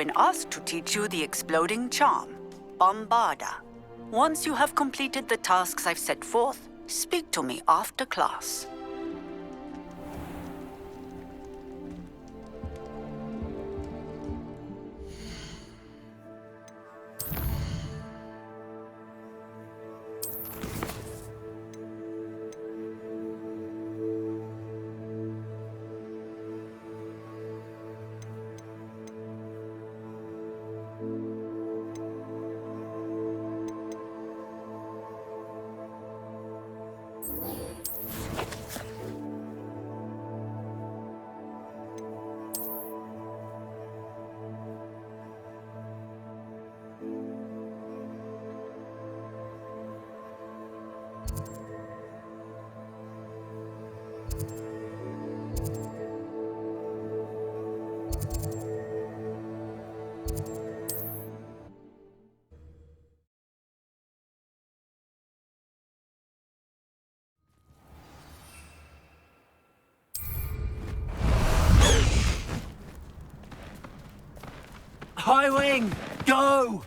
been asked to teach you the exploding charm, Bombarda. Once you have completed the tasks I've set forth, speak to me after class. High Wing, go!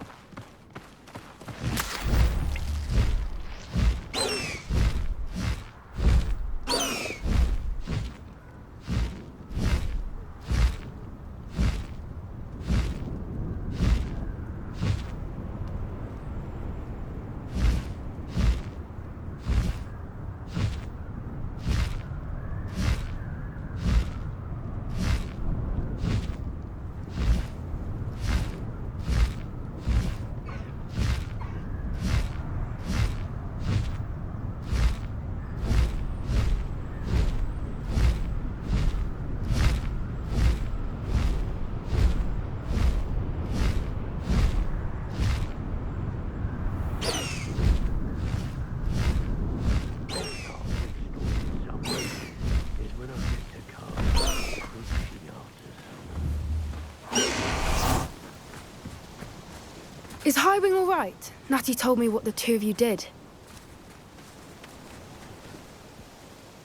Is Highwing all right? Natty told me what the two of you did.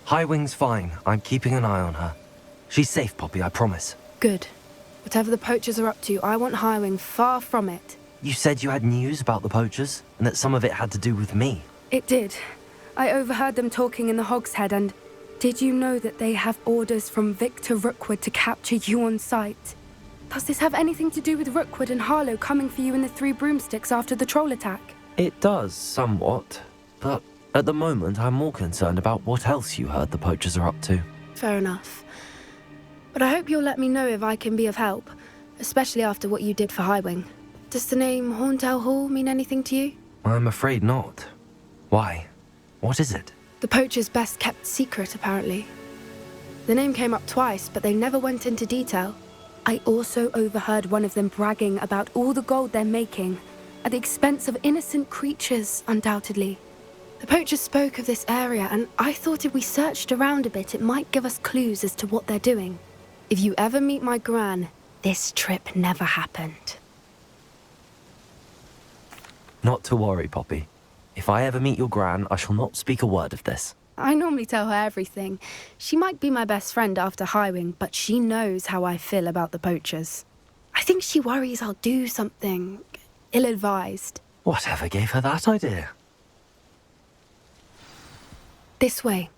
High Wing's fine. I'm keeping an eye on her. She's safe, Poppy, I promise. Good. Whatever the poachers are up to, I want Highwing far from it. You said you had news about the poachers, and that some of it had to do with me. It did. I overheard them talking in the Hogshead, and did you know that they have orders from Victor Rookwood to capture you on sight? Does this have anything to do with Rookwood and Harlow coming for you in the Three Broomsticks after the troll attack? It does, somewhat. But at the moment, I'm more concerned about what else you heard the poachers are up to. Fair enough. But I hope you'll let me know if I can be of help, especially after what you did for Highwing. Does the name Horntail Hall mean anything to you? I'm afraid not. Why? What is it? The poachers' best kept secret, apparently. The name came up twice, but they never went into detail. I also overheard one of them bragging about all the gold they're making, at the expense of innocent creatures, undoubtedly. The poachers spoke of this area, and I thought if we searched around a bit, it might give us clues as to what they're doing. If you ever meet my gran, this trip never happened. Not to worry, Poppy. If I ever meet your gran, I shall not speak a word of this. I normally tell her everything. She might be my best friend after Highwing, but she knows how I feel about the poachers. I think she worries I'll do something ill-advised. Whatever gave her that idea? This way.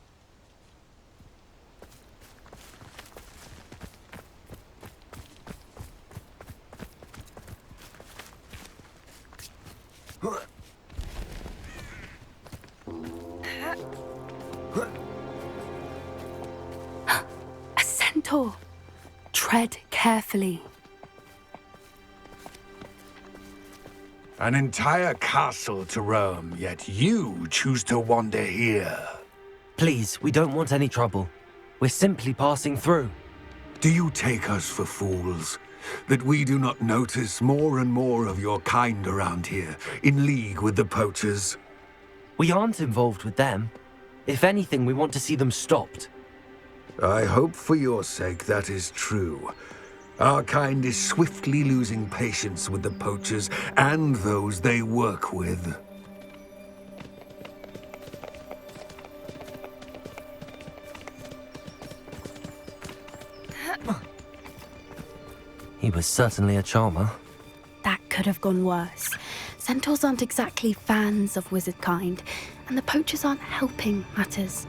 A centaur. Tread carefully. An entire castle to roam, yet you choose to wander here. Please, we don't want any trouble. We're simply passing through. Do you take us for fools? That we do not notice more and more of your kind around here, in league with the poachers? We aren't involved with them. If anything, we want to see them stopped. I hope for your sake that is true. Our kind is swiftly losing patience with the poachers and those they work with. He was certainly a charmer. That could have gone worse. Centaurs aren't exactly fans of wizard kind, and the poachers aren't helping matters.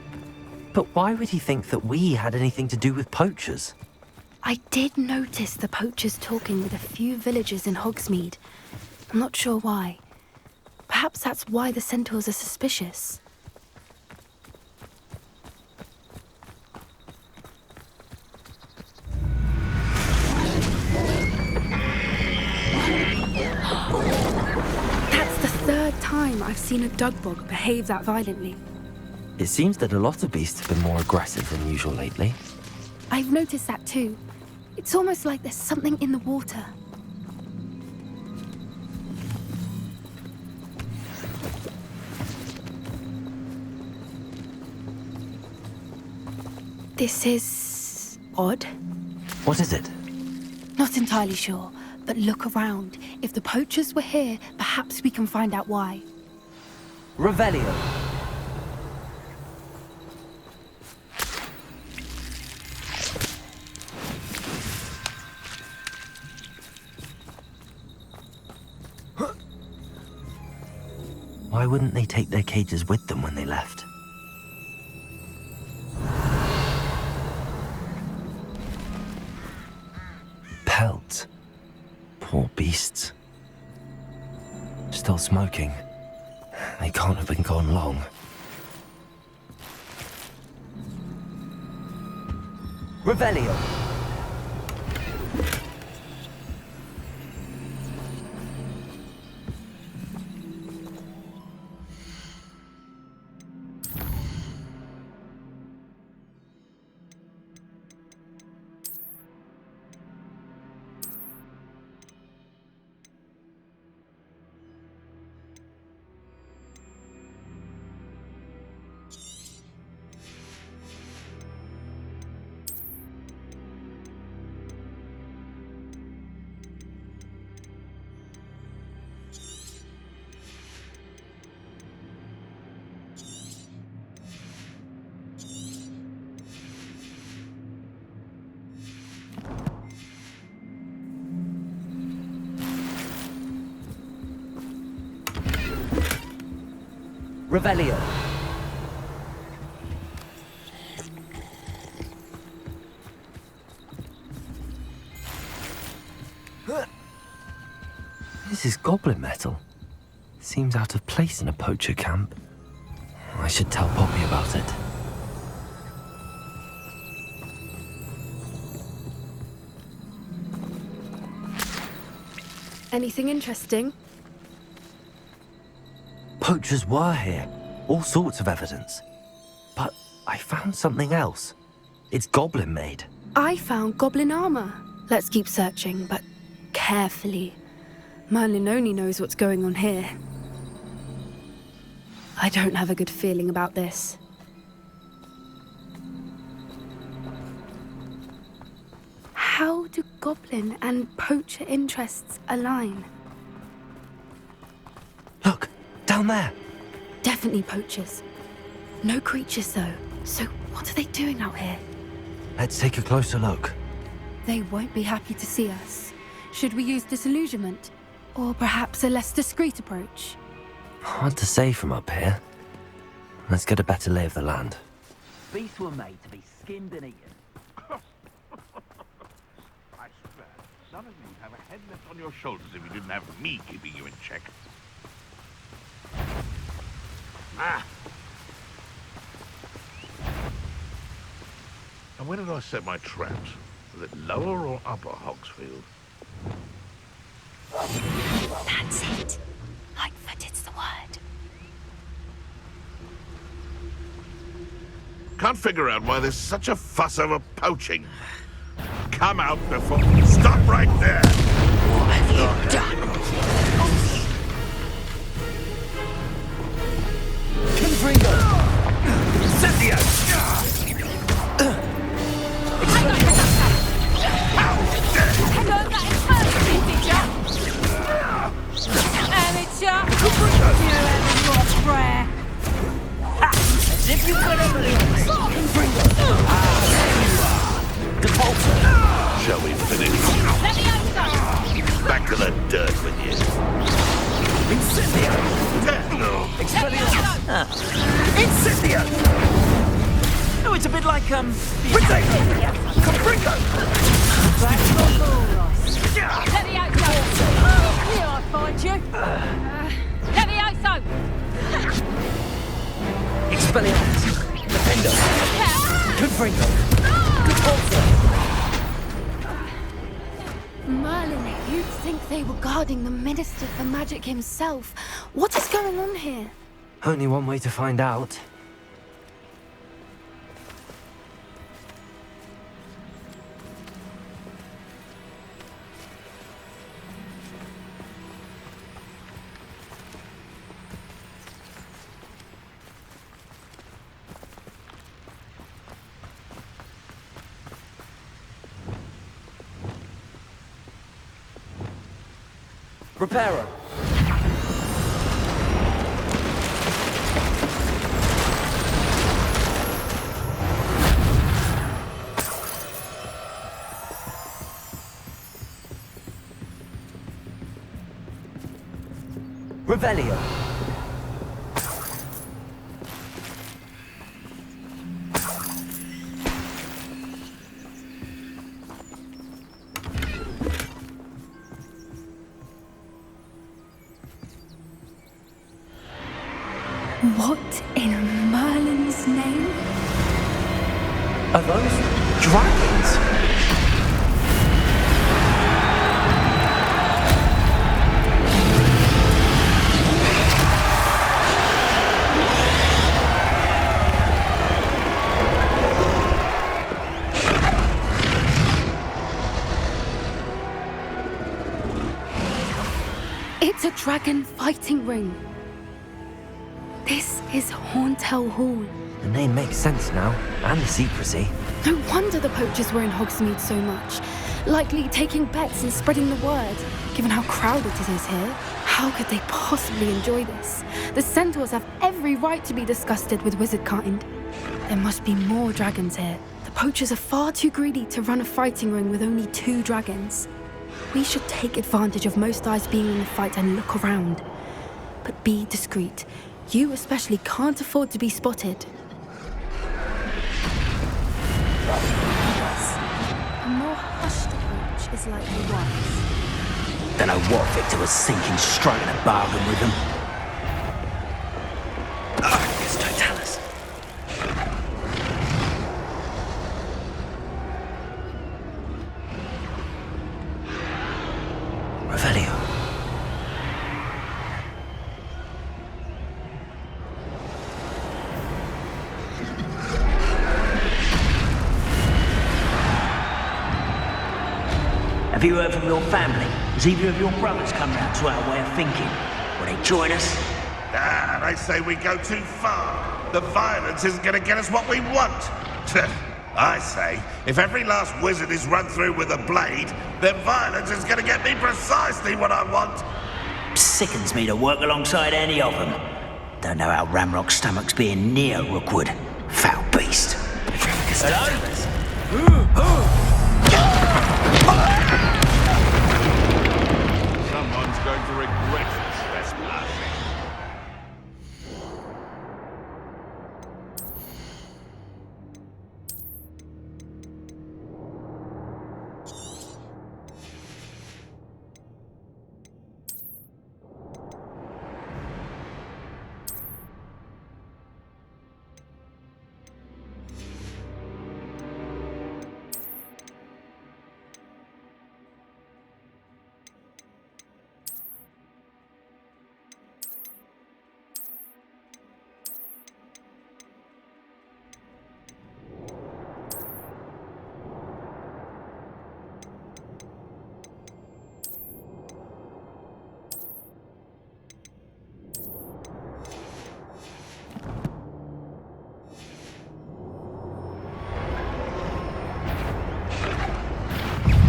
But why would he think that we had anything to do with poachers? I did notice the poachers talking with a few villagers in Hogsmeade. I'm not sure why. Perhaps that's why the centaurs are suspicious. That's the third time I've seen a dugbog behave that violently. It seems that a lot of beasts have been more aggressive than usual lately. I've noticed that too. It's almost like there's something in the water. This is odd. What is it? Not entirely sure, but look around. If the poachers were here, perhaps we can find out why. Revelio. Why wouldn't they take their cages with them when they left? Pelts. Poor beasts. Still smoking. They can't have been gone long. Revelio. Revelio. This is goblin metal. Seems out of place in a poacher camp. I should tell Poppy about it. Anything interesting? Poachers were here. All sorts of evidence. But I found something else. It's goblin made. I found goblin armor. Let's keep searching, but carefully. Merlin only knows what's going on here. I don't have a good feeling about this. How do goblin and poacher interests align? Look, down there. Definitely poachers. No creatures, though. So what are they doing out here? Let's take a closer look. They won't be happy to see us. Should we use disillusionment? Or perhaps a less discreet approach? Hard to say from up here. Let's get a better lay of the land. Beasts were made to be skinned and eaten. I swear, none of you have a head left on your shoulders if you didn't have me keeping you in check. Ah! And where did I set my traps? Was it lower or upper Hogsfield? That's it. Lightfooted's the word. Can't figure out why there's such a fuss over poaching. Come out before... Stop right there! What have you done? Confringo! Cynthia! Hello, that is perfect, did ya? Amateur! You and your prayer! As if you could have believed. Confringo! Ah, there you are! Defaulter! Shall we finish? Let me open! Incendio! Oh, it's a bit like, Potato! Caprico! Levioso! Here I find you. Levioso! Expelliarmus. Defendo. Confringo. Merlin, you'd think they were guarding the Minister for Magic himself. What is going on here? Only one way to find out. Reparo. Revelio. What in Merlin's name? Are those dragons? It's a dragon fighting ring. This is Horntail Hall. The name makes sense now, and the secrecy. No wonder the poachers were in Hogsmeade so much. Likely taking bets and spreading the word, given how crowded it is here. How could they possibly enjoy this? The centaurs have every right to be disgusted with wizard kind. There must be more dragons here. The poachers are far too greedy to run a fighting ring with only 2 dragons. We should take advantage of most eyes being in the fight and look around. But be discreet. You especially can't afford to be spotted. Yes. A more hushed approach is likely wise. Don't know what Victor was thinking, striking a bargain with them. It's Totalis. Revelio. Have you heard from your family? Has either of your brothers come round to our way of thinking? Will they join us? They say we go too far. The violence isn't going to get us what we want. I say, if every last wizard is run through with a blade, then violence is going to get me precisely what I want. Sickens me to work alongside any of them. Don't know how Ramrock's stomach's being near Rookwood. Foul beast. Someone's going to regret this trespassing.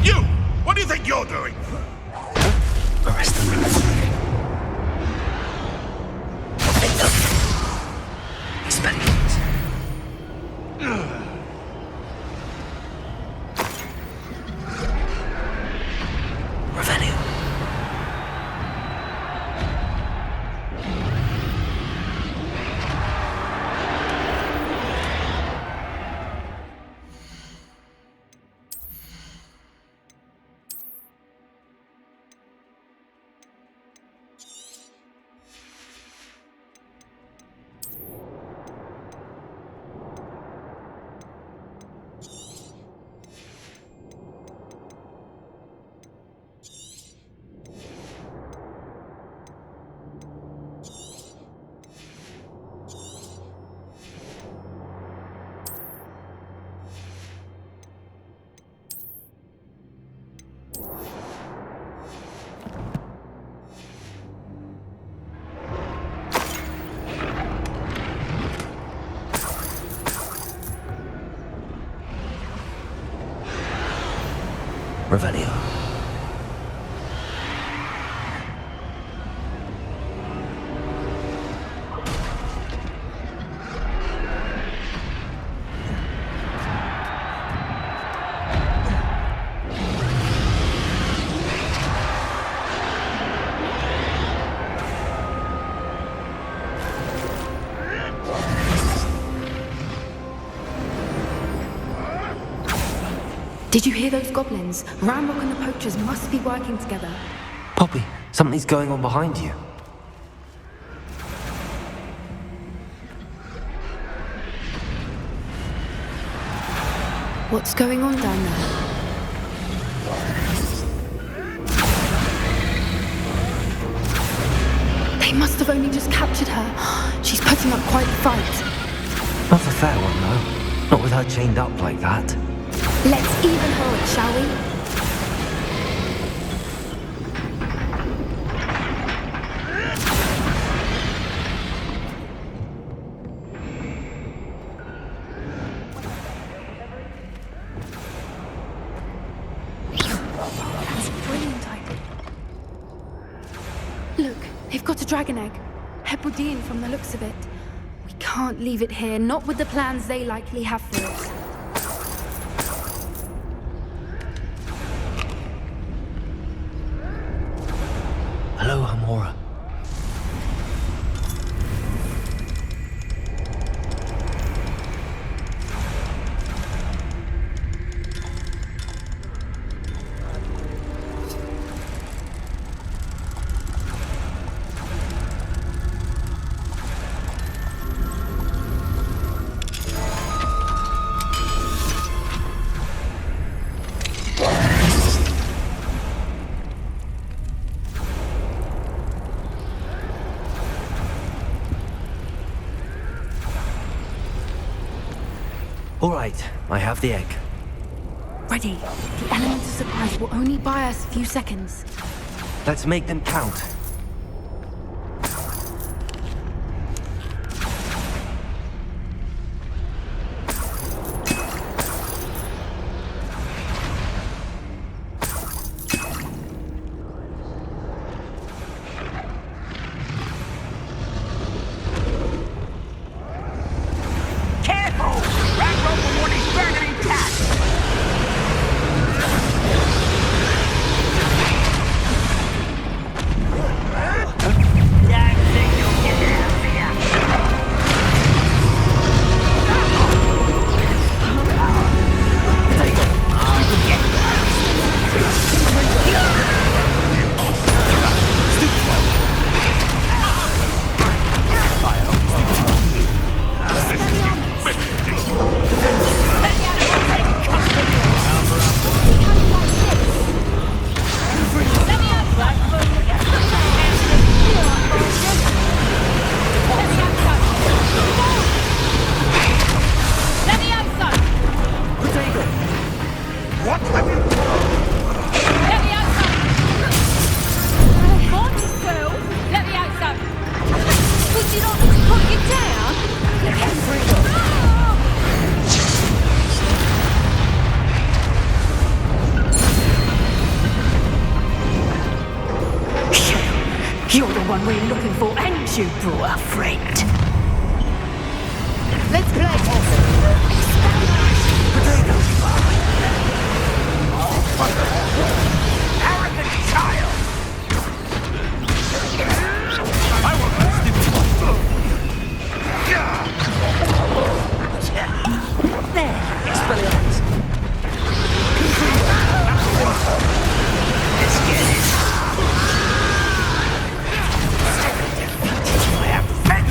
You! What do you think you're doing? Arrest them. Expelliarmus. Revelio. Revelio. Did you hear those goblins? Ramrock and the poachers must be working together. Poppy, something's going on behind you. What's going on down there? They must have only just captured her. She's putting up quite the fight. Not a fair one, though. Not with her chained up like that. Let's even her it, shall we? That's a brilliant idea. Look, they've got a dragon egg. Hebridean from the looks of it. We can't leave it here, not with the plans they likely have for it. Hello, Hamora. All right, I have the egg. Ready. The element of surprise will only buy us a few seconds. Let's make them count. You're the one we're looking for, and you brought a friend. Let's play. Arrogant child! I want that stupid There, Expelliarmus. Let's get it. I have fed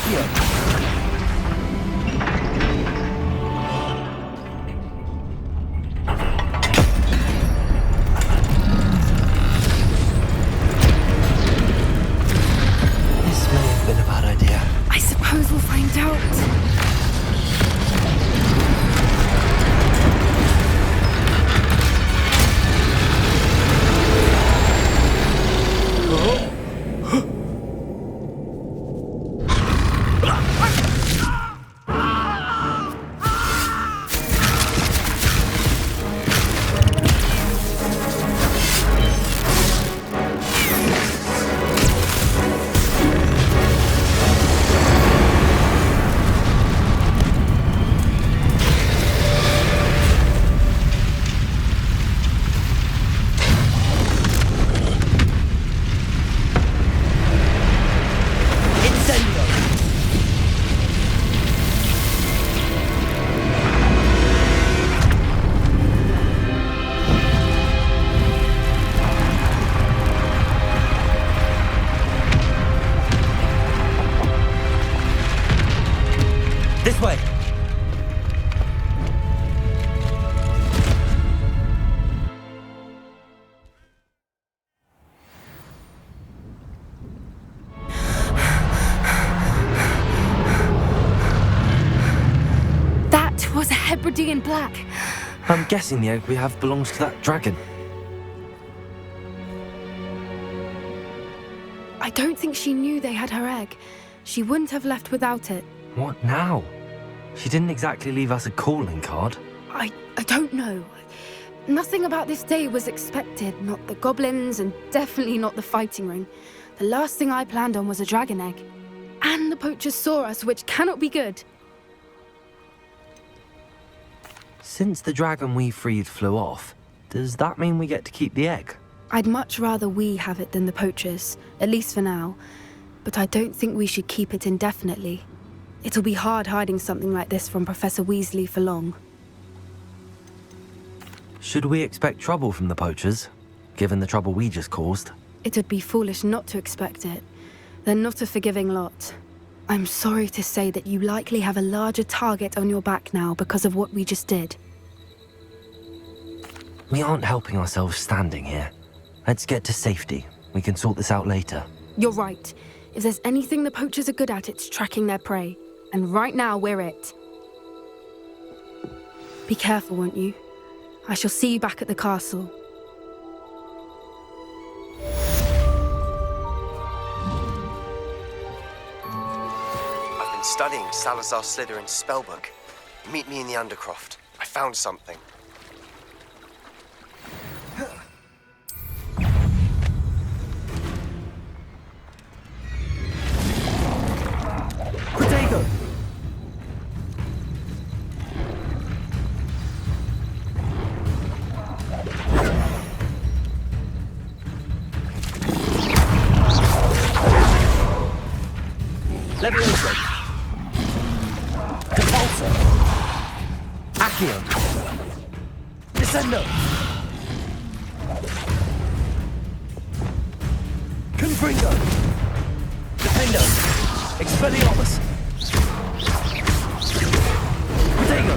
Accio! This may have been a bad idea. I suppose we'll find out. This way! That was a Hebridean black. I'm guessing the egg we have belongs to that dragon. I don't think she knew they had her egg. She wouldn't have left without it. What now? She didn't exactly leave us a calling card. I don't know. Nothing about this day was expected. Not the goblins, and definitely not the fighting ring. The last thing I planned on was a dragon egg. And the poachers saw us, which cannot be good. Since the dragon we freed flew off, does that mean we get to keep the egg? I'd much rather we have it than the poachers, at least for now. But I don't think we should keep it indefinitely. It'll be hard hiding something like this from Professor Weasley for long. Should we expect trouble from the poachers, given the trouble we just caused? It would be foolish not to expect it. They're not a forgiving lot. I'm sorry to say that you likely have a larger target on your back now because of what we just did. We aren't helping ourselves standing here. Let's get to safety. We can sort this out later. You're right. If there's anything the poachers are good at, it's tracking their prey. And right now, we're it. Be careful, won't you? I shall see you back at the castle. I've been studying Salazar Slytherin's spellbook. Meet me in the Undercroft. I found something. Protego! Levioso! Repulsor! Accio! Descendo! Confringo! Defendo! Expelliarmus! Protego!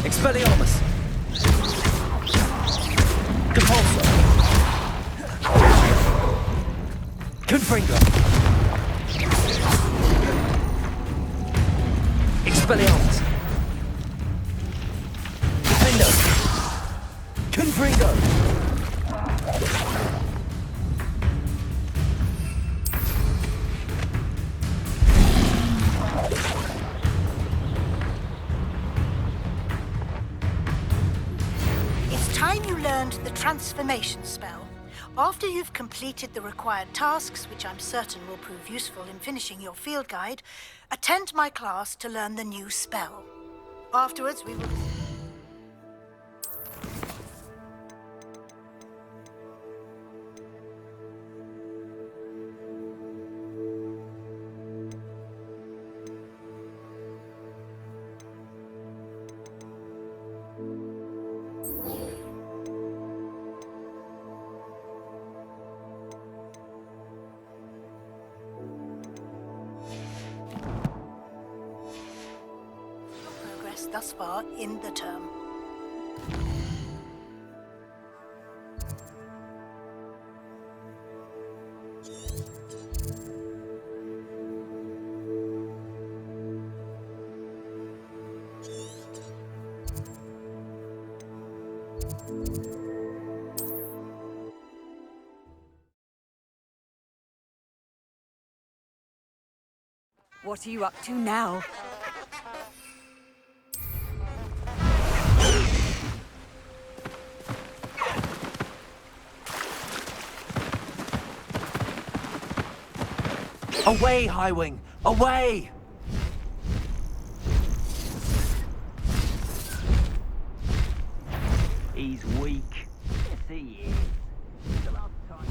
Expelliarmus! Repulsor! Confringo! Expelliarmus! Defendo! Confringo! It's time you learned the transformation spell. After you've completed the required tasks, which I'm certain will prove useful in finishing your field guide, attend my class to learn the new spell. Afterwards, we will... progress thus far in the term. What are you up to now? Away, Highwing! Away! He's weak. Yes, he is. The last time.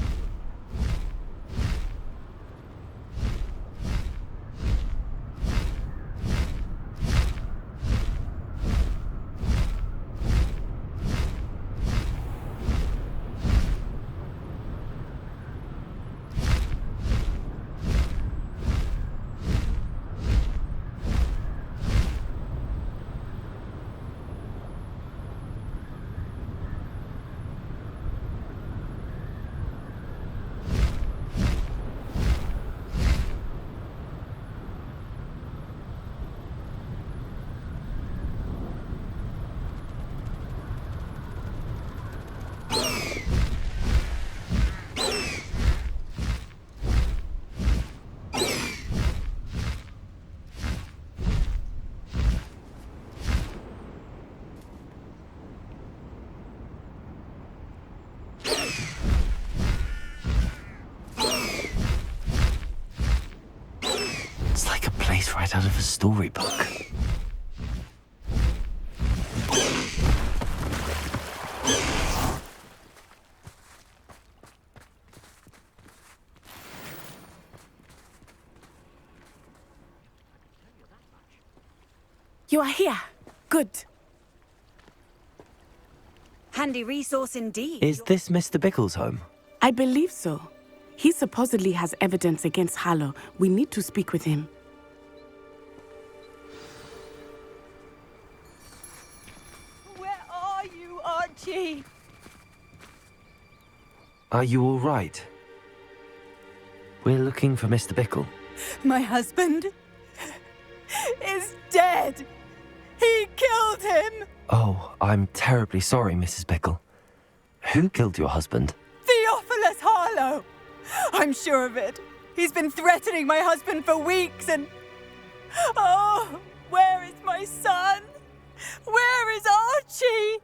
It's like a place right out of a storybook. You are here. Good. Handy resource indeed. Is this Mr. Bickle's home? I believe so. He supposedly has evidence against Harlow. We need to speak with him. Where are you, Archie? Are you all right? We're looking for Mr. Bickle. My husband is dead. He killed him. Oh, I'm terribly sorry, Mrs. Bickle. Who killed your husband? Theophilus Harlow. I'm sure of it. He's been threatening my husband for weeks and... Oh, where is my son? Where is Archie?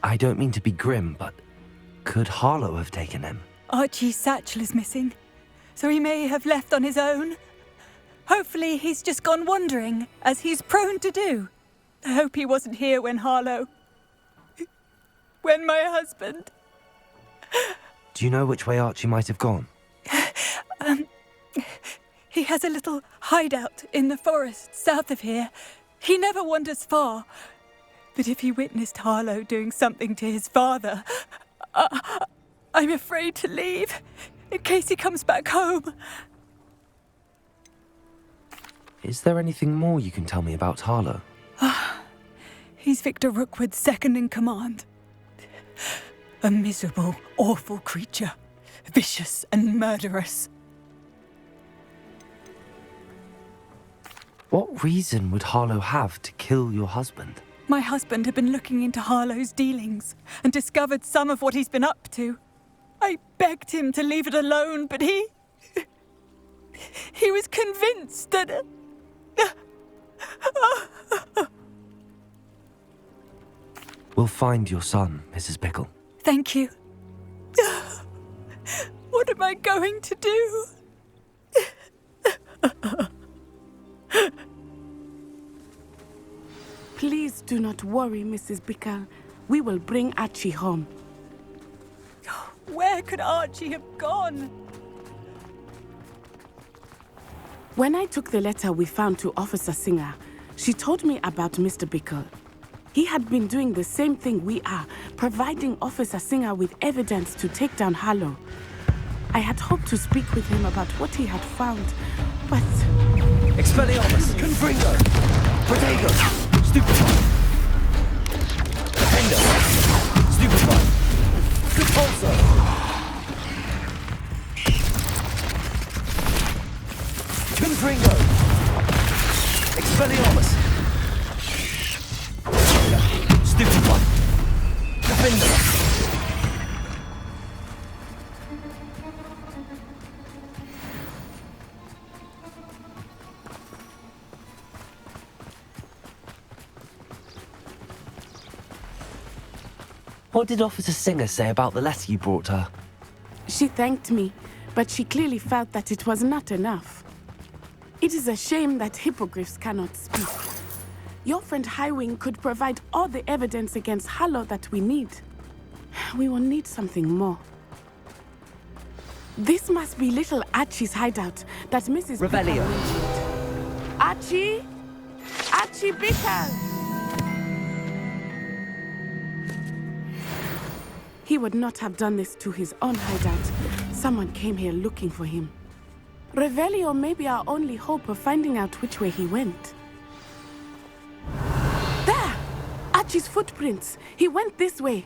I don't mean to be grim, but could Harlow have taken him? Archie's satchel is missing, so he may have left on his own. Hopefully he's just gone wandering, as he's prone to do. I hope he wasn't here when Harlow... when my husband... Do you know which way Archie might have gone? He has a little hideout in the forest south of here. He never wanders far. But if he witnessed Harlow doing something to his father, I'm afraid to leave, in case he comes back home. Is there anything more you can tell me about Harlow? He's Victor Rookwood's second in command. A miserable, awful creature. Vicious and murderous. What reason would Harlow have to kill your husband? My husband had been looking into Harlow's dealings and discovered some of what he's been up to. I begged him to leave it alone, but he was convinced that... We'll find your son, Mrs. Pickle. Thank you. What am I going to do? Please do not worry, Mrs. Pickle. We will bring Archie home. Where could Archie have gone? When I took the letter we found to Officer Singer, she told me about Mr. Pickle. He had been doing the same thing we are, providing Officer Singer with evidence to take down Harlow. I had hoped to speak with him about what he had found, but... Expelliarmus! Confringo! Protego! Stupefy! Defender! Stupefy! Repulsor! Confringo! Expelliarmus! Stupefy! Defender! What did Officer Singer say about the letter you brought her? She thanked me, but she clearly felt that it was not enough. It is a shame that hippogriffs cannot speak. Your friend Highwing could provide all the evidence against Harlow that we need. We will need something more. This must be little Archie's hideout that Mrs. Revelio. Pickle mentioned. Archie? Archie Pickle! He would not have done this to his own hideout. Someone came here looking for him. Revelio may be our only hope of finding out which way he went. There! Archie's footprints. He went this way.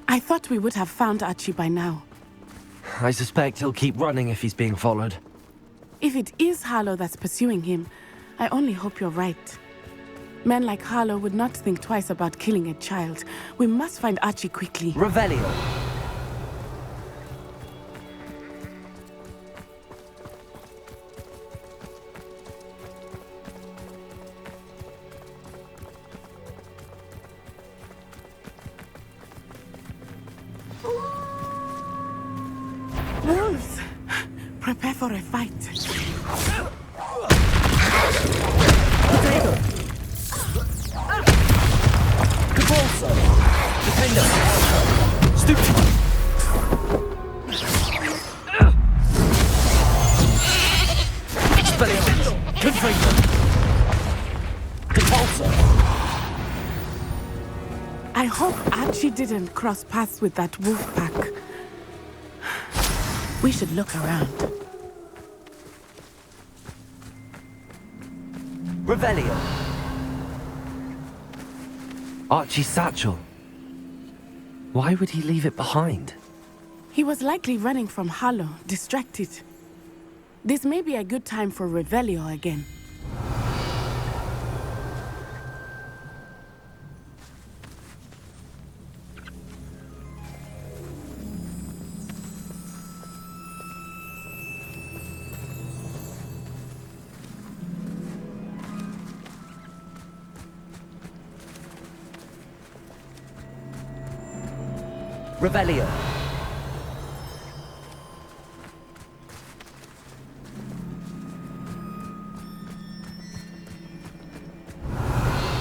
I thought we would have found Archie by now. I suspect he'll keep running if he's being followed. If it is Harlow that's pursuing him, I only hope you're right. Men like Harlow would not think twice about killing a child. We must find Archie quickly. Revelio. Wolves! Prepare for a fight. Repulsor! Defender! Stupefy! Expelliarmus! Confringo! Repulsor! I hope Archie didn't cross paths with that wolf pack. We should look around. Revelio! Archie's satchel. Why would he leave it behind? He was likely running from Harlow, distracted. This may be a good time for Revelio again. Revelio.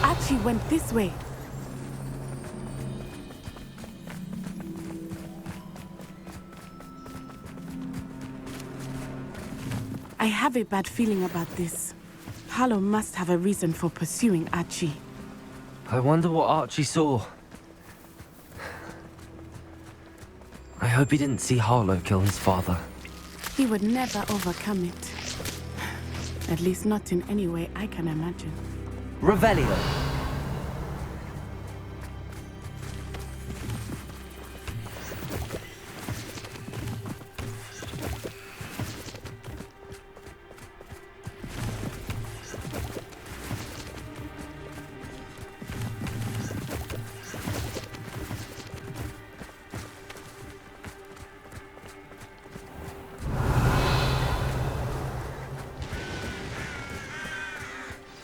Archie went this way. I have a bad feeling about this. Harlow must have a reason for pursuing Archie. I wonder what Archie saw. I hope he didn't see Harlow kill his father. He would never overcome it. At least not in any way I can imagine. Revelio.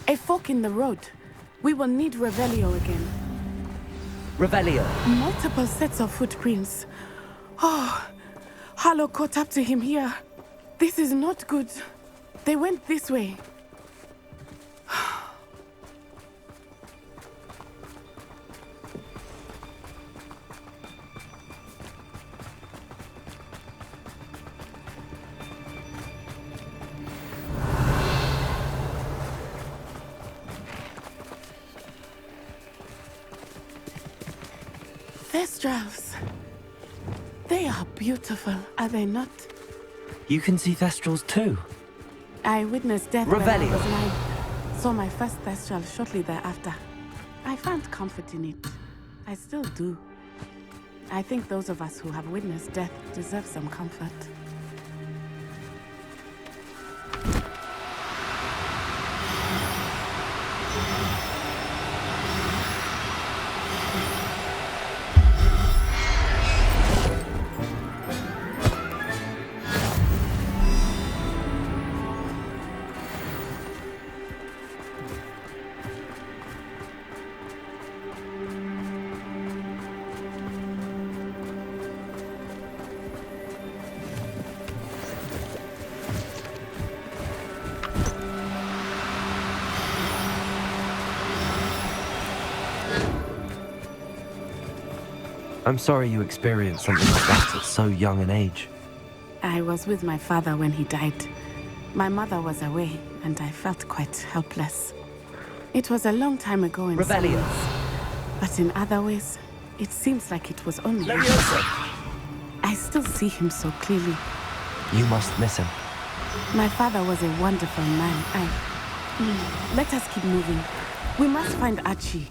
A fork in the road. We will need Revelio again. Revelio. Multiple sets of footprints. Oh, Harlow caught up to him here. This is not good. They went this way. Thestrals. They are beautiful, are they not? You can see Thestrals too. I witnessed death when I Revelio. was 9. Saw my first Thestral shortly thereafter. I found comfort in it. I still do. I think those of us who have witnessed death deserve some comfort. I'm sorry you experienced something like that at so young an age. I was with my father when he died. My mother was away, and I felt quite helpless. It was a long time ago in some Revelio. ways, but in other ways, it seems like it was only Leviosa. I still see him so clearly. You must miss him. My father was a wonderful man. Let us keep moving. We must find Archie.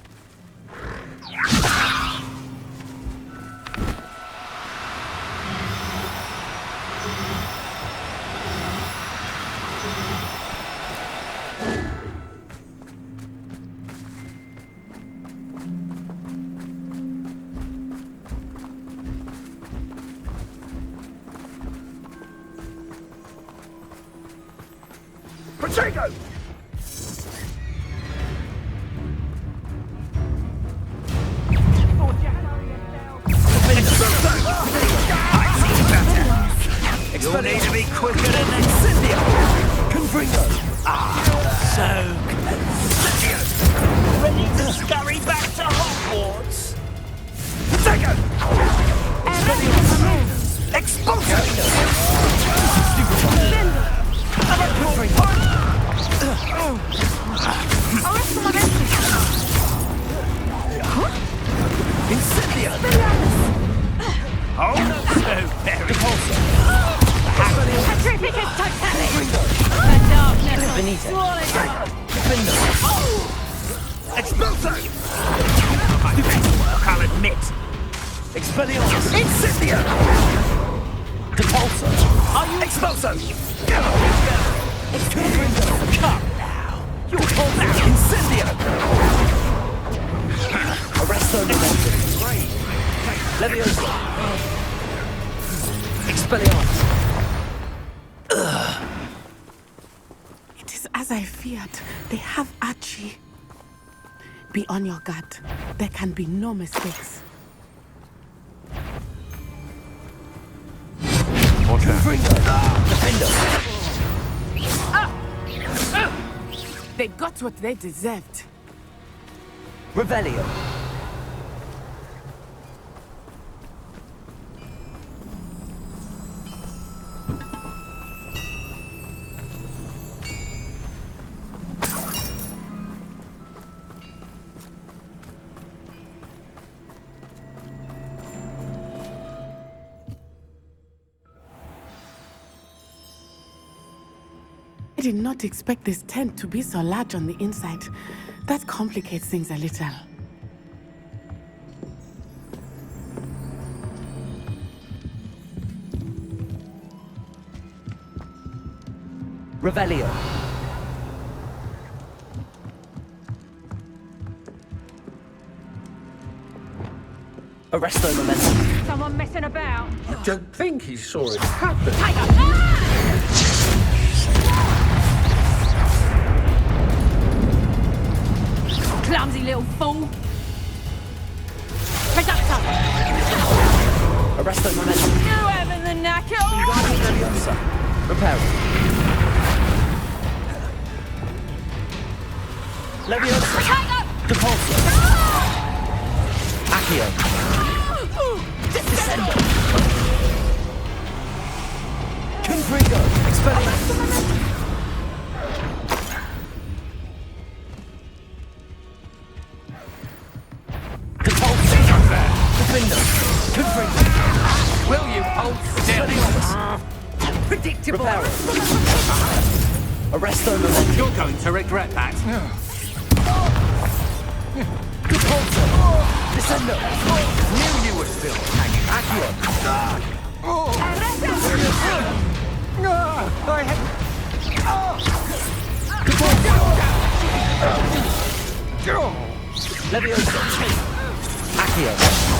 Protego! You'll need to be quicker than Exindia! Confringo! So ready to scurry back to Hogwarts? Protego! Expulso! Incendia! Oh, not so very. Petrificus totalis! The darkness Benita. swallowed up! Expulso! Work, I'll admit. Expelliarmus! Incendia! Depulso! Are you Expulso? Confringo! Come now. You're cold now! Incendia! Arresto Momentum! Leviosa! Expelliarmus! It is as I feared. They have Archie. Be on your guard. There can be no mistakes. Confringo! Defender! They got what they deserved. Revelio! I did not expect this tent to be so large on the inside. That complicates things a little. Revelio! Arresto Momentum! Someone messing about? I don't think he saw it happen. clumsy little fool. Reductor! Arresto momentum. You having the knacker? Wingardium Leviosa. Reparo. Leviosa. Depulso. Accio. Descendo. Confringo. Expelliarmus. Depulso. Defendo. Confringo. Will you hold still? Predictable. Reparo. Arresto momentum. You're going to regret that. Depulso. Descendo. Knew you were still hanging. Accio. Leviosa. Accio.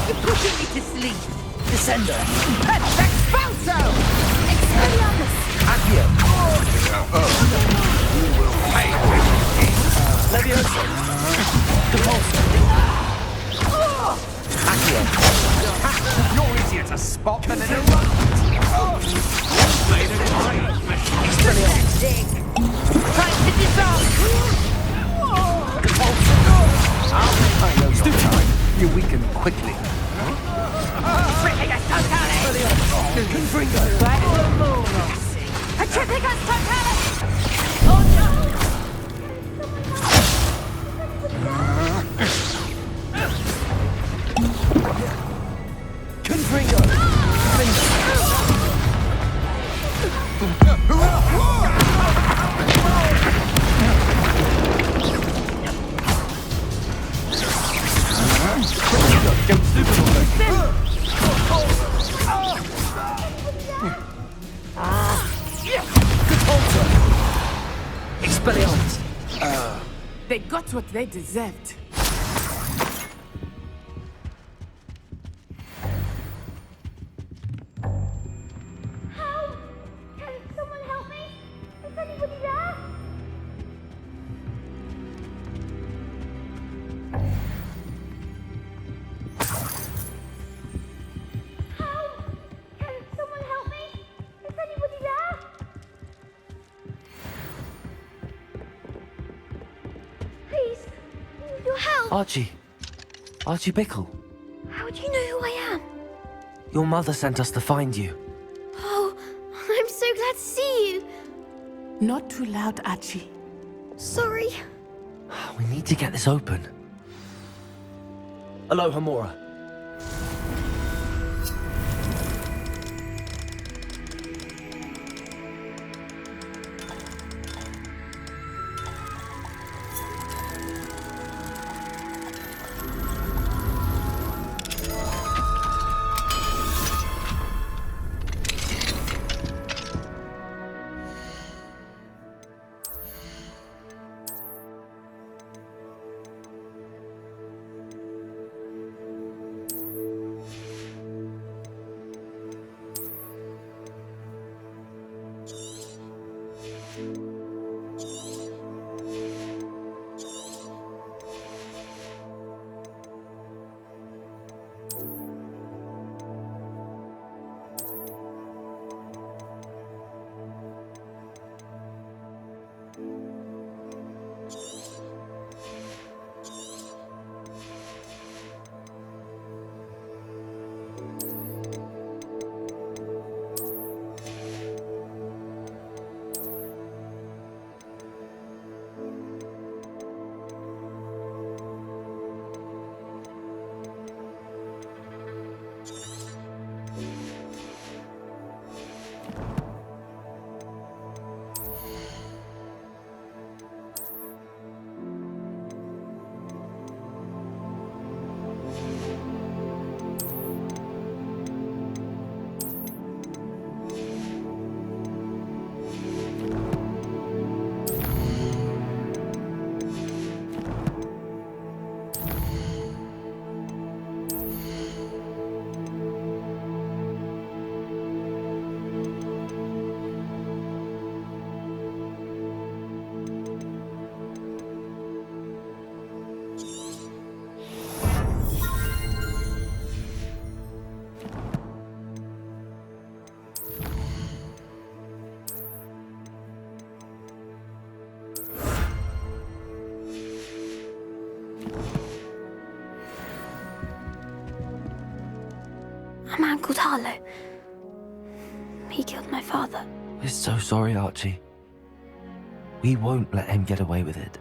You're putting me to sleep. Descendo. Expulso! Expelliarmus! Accio. You will pay with Leviosa. Depulso. Accio. You're easier to spot than an eruption. Made a great machine. Expelliarmus. Trying to disarm! Depulso. I know your time. You weaken quickly. Triplicus totalis! Confringo. A triplicus totalis! Oh no! Confringo. Expelliarmus. They got what they deserved. Can someone help me? Is anybody there? Can someone help me? Is anybody there? Please, I need your help. Archie. Archie Bickle. How do you know who I am? Your mother sent us to find you. Oh, I'm so glad to see you. Not too loud, Archie. Sorry. We need to get this open. Aloha Mora. called Harlow. He killed my father. We're so sorry, Archie. We won't let him get away with it.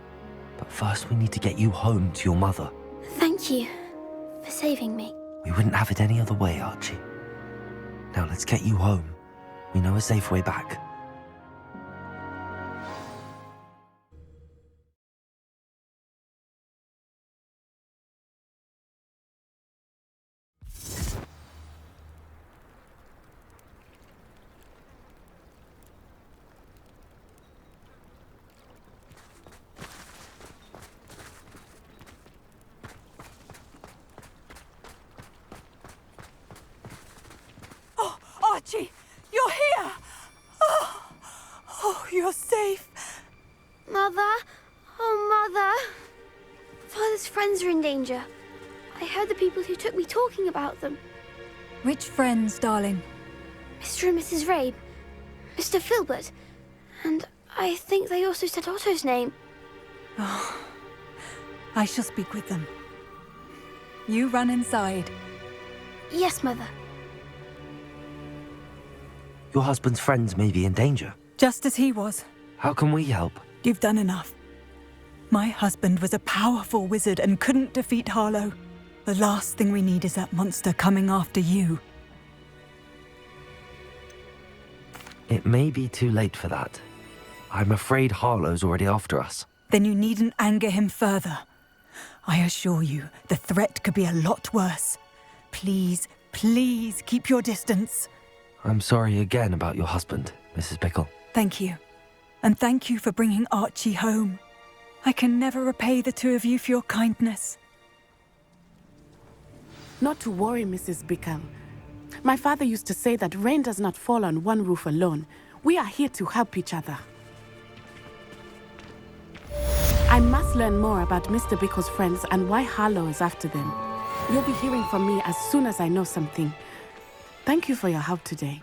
But first we need to get you home to your mother. Thank you for saving me. We wouldn't have it any other way, Archie. Now let's get you home. We know a safe way back. Archie, you're here! Oh, you're safe. Mother? Oh, Mother. Father's friends are in danger. I heard the people who took me talking about them. Which friends, darling? Mr. and Mrs. Rabe, Mr. Filbert, and I think they also said Otto's name. Oh, I shall speak with them. You run inside. Yes, Mother. Your husband's friends may be in danger. Just as he was. How can we help? You've done enough. My husband was a powerful wizard and couldn't defeat Harlow. The last thing we need is that monster coming after you. It may be too late for that. I'm afraid Harlow's already after us. Then you needn't anger him further. I assure you, the threat could be a lot worse. Please, please keep your distance. I'm sorry again about your husband, Mrs. Bickle. Thank you. And thank you for bringing Archie home. I can never repay the two of you for your kindness. Not to worry, Mrs. Bickle. My father used to say that rain does not fall on one roof alone. We are here to help each other. I must learn more about Mr. Bickle's friends and why Harlow is after them. You'll be hearing from me as soon as I know something. Thank you for your help today.